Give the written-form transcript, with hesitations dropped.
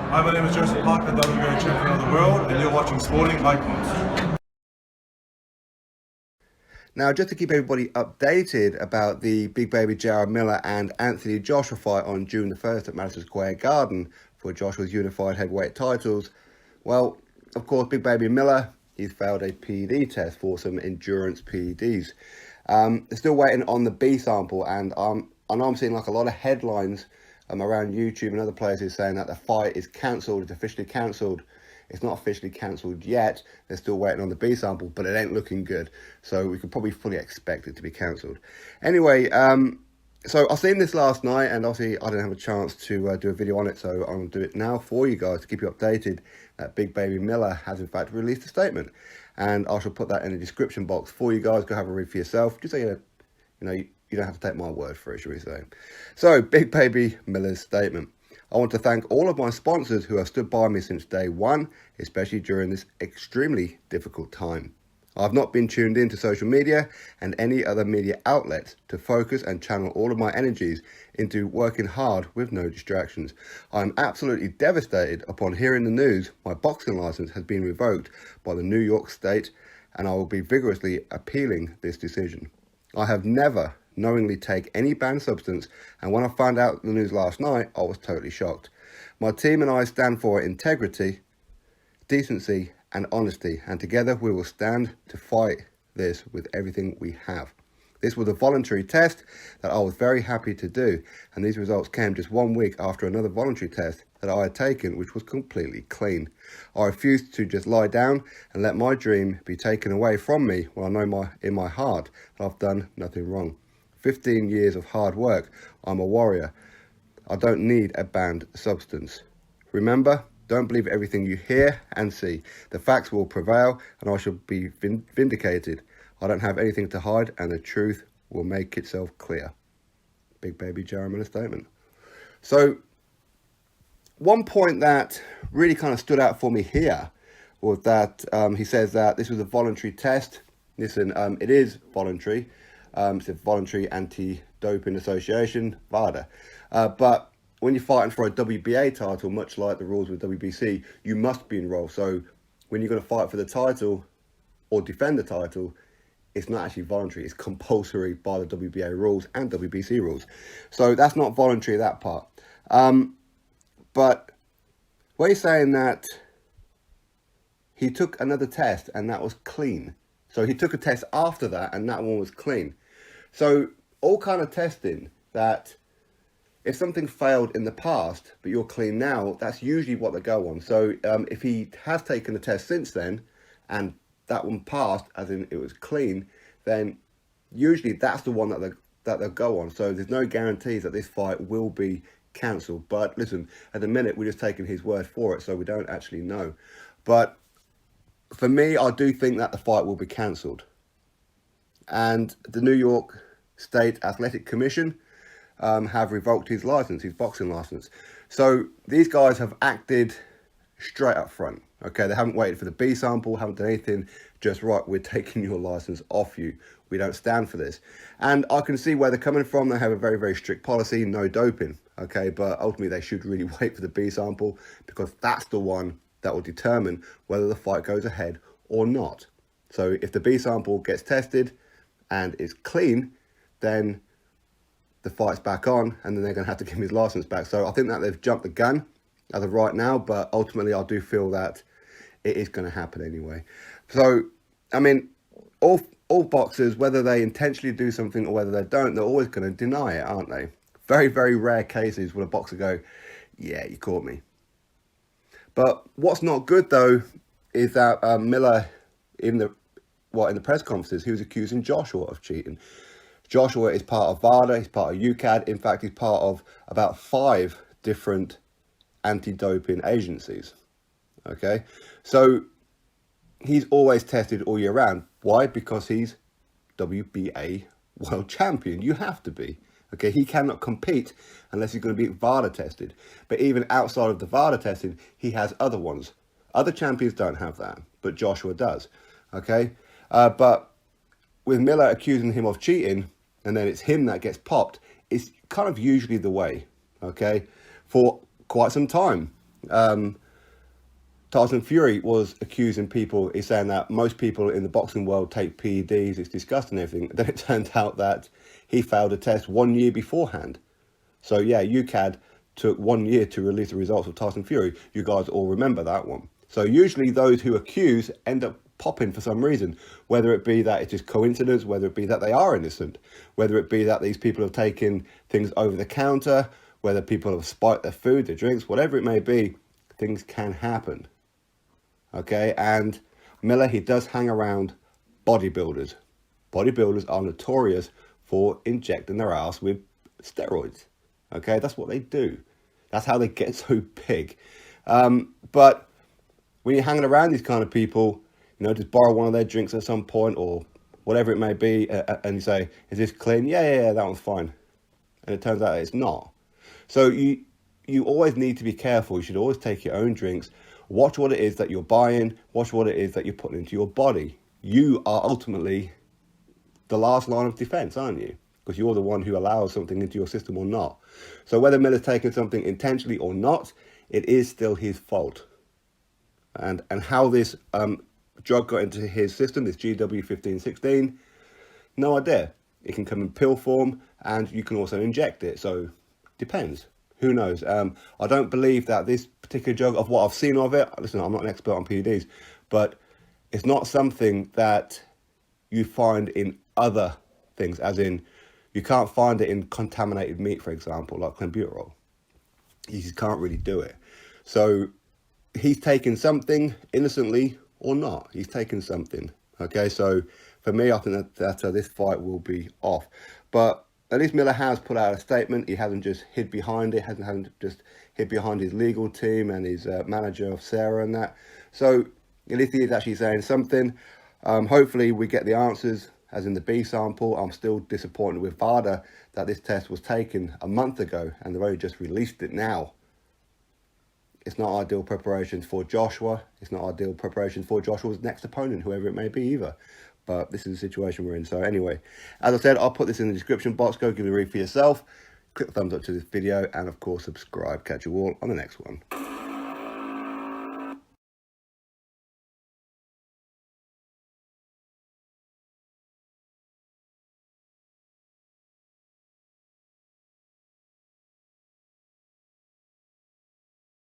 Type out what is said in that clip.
Hi, my name is Joseph Parker, WBA champion of the world, and you're watching Sporting Icons. Now, just to keep everybody updated about the Big Baby Jarrell Miller and Anthony Joshua fight on June the 1st at Madison Square Garden for Joshua's unified heavyweight titles, well, of course, Big Baby Miller, he's failed a PED test for some endurance PEDs. They're still waiting on the B sample, and I know I'm seeing like a lot of headlines around YouTube and other places saying that the fight is cancelled, it's officially cancelled. It's not officially cancelled yet. They're still waiting on the B sample, but it ain't looking good. So we could probably fully expect it to be cancelled. Anyway, so I seen this last night, and obviously I didn't have a chance to do a video on it, so I'm going to do it now for you guys to keep you updated that Big Baby Miller has in fact released a statement. And I shall put that in the description box for you guys. Go have a read for yourself, just so you don't have to take my word for it, shall we say. So, Big Baby Miller's statement. I want to thank all of my sponsors who have stood by me since day one, especially during this extremely difficult time. I've not been tuned into social media and any other media outlets to focus and channel all of my energies into working hard with no distractions. I'm absolutely devastated upon hearing the news my boxing license has been revoked by the New York State, and I will be vigorously appealing this decision. I have never knowingly take any banned substance, and when I found out the news last night, I was totally shocked. My team and I stand for integrity, decency, and honesty, and together we will stand to fight this with everything we have. This was a voluntary test that I was very happy to do, and these results came just 1 week after another voluntary test that I had taken, which was completely clean. I refused to just lie down and let my dream be taken away from me when I know in my heart that I've done nothing wrong. 15 years of hard work. I'm a warrior. I don't need a banned substance. Remember, don't believe everything you hear and see. The facts will prevail, and I shall be vindicated. I don't have anything to hide, and the truth will make itself clear. Big Baby Jarrell Miller statement. So, one point that really kind of stood out for me here was that he says that this was a voluntary test. Listen, it is voluntary. It's a voluntary anti-doping association, VADA. But when you're fighting for a WBA title, much like the rules with WBC, you must be enrolled. So when you're going to fight for the title or defend the title, it's not actually voluntary. It's compulsory by the WBA rules and WBC rules. So that's not voluntary, that part. But where he's saying that he took another test and that was clean. So he took a test after that and that one was clean. So all kind of testing that if something failed in the past, but you're clean now, that's usually what they go on. So if he has taken a test since then and that one passed, as in it was clean, then usually that's the one that they'll go on. So there's no guarantees that this fight will be cancelled. But listen, at the minute, we're just taking his word for it, so we don't actually know. But for me, I do think that the fight will be cancelled. And the New York State Athletic Commission have revoked his license, his boxing license. So these guys have acted straight up front. Okay, they haven't waited for the B sample, haven't done anything. Just right, we're taking your license off you. We don't stand for this. And I can see where they're coming from. They have a very, very strict policy, no doping. Okay, but ultimately they should really wait for the B sample, because that's the one that will determine whether the fight goes ahead or not. So if the B sample gets tested and is clean, then the fight's back on, and then they're going to have to give him his license back. So I think that they've jumped the gun as of right now, but ultimately I do feel that it is going to happen anyway. So, I mean, all boxers, whether they intentionally do something or whether they don't, they're always going to deny it, aren't they? Very, very rare cases will a boxer go, yeah, you caught me. But what's not good, though, is that Miller, in the press conferences, he was accusing Joshua of cheating. Joshua is part of VADA, he's part of UCAD. In fact, he's part of about 5 different anti-doping agencies. Okay, so he's always tested all year round. Why? Because he's WBA world champion. You have to be. Okay, he cannot compete unless he's going to be VADA tested. But even outside of the VADA testing, he has other ones. Other champions don't have that, but Joshua does. Okay, but with Miller accusing him of cheating, and then it's him that gets popped, it's kind of usually the way. Okay, for quite some time, Tyson Fury was accusing people, he's saying that most people in the boxing world take PEDs, it's disgusting and everything. Then it turned out that he failed a test 1 year beforehand. So yeah, UKAD took 1 year to release the results of Tyson Fury. You guys all remember that one. So usually those who accuse end up popping for some reason, whether it be that it's just coincidence, whether it be that they are innocent, whether it be that these people have taken things over the counter, whether people have spiked their food, their drinks, whatever it may be, things can happen. Okay, and Miller, he does hang around bodybuilders. Bodybuilders are notorious for injecting their ass with steroids. Okay, that's what they do. That's how they get so big. But when you're hanging around these kind of people, you know, just borrow one of their drinks at some point or whatever it may be, and you say, is this clean? Yeah, that one's fine. And it turns out it's not. So you always need to be careful. You should always take your own drinks. Watch what it is that you're buying. Watch what it is that you're putting into your body. You are ultimately the last line of defense, aren't you? Because you're the one who allows something into your system or not. So whether Miller's taking something intentionally or not, it is still his fault. And how this drug got into his system, this GW1516, no idea. It can come in pill form and you can also inject it. So depends. Who knows? I don't believe that this particular drug, of what I've seen of it, listen, I'm not an expert on PEDs, but it's not something that you find in other things, as in you can't find it in contaminated meat, for example, like clenbuterol. You just can't really do it. So he's taking something innocently or not. He's taking something. Okay, so for me, I think that this fight will be off. But at least Miller has put out a statement. He hasn't just hid behind it, hasn't just hid behind his legal team and his manager of Sarah and that. So at least he is actually saying something. Hopefully we get the answers, as in the B sample. I'm still disappointed with VADA that this test was taken a month ago and they've only just released it now. It's not ideal preparation for Joshua. It's not ideal preparation for Joshua's next opponent, whoever it may be either. But this is the situation we're in. So anyway, as I said, I'll put this in the description box. Go give it a read for yourself. Click the thumbs up to this video. And of course, subscribe. Catch you all on the next one.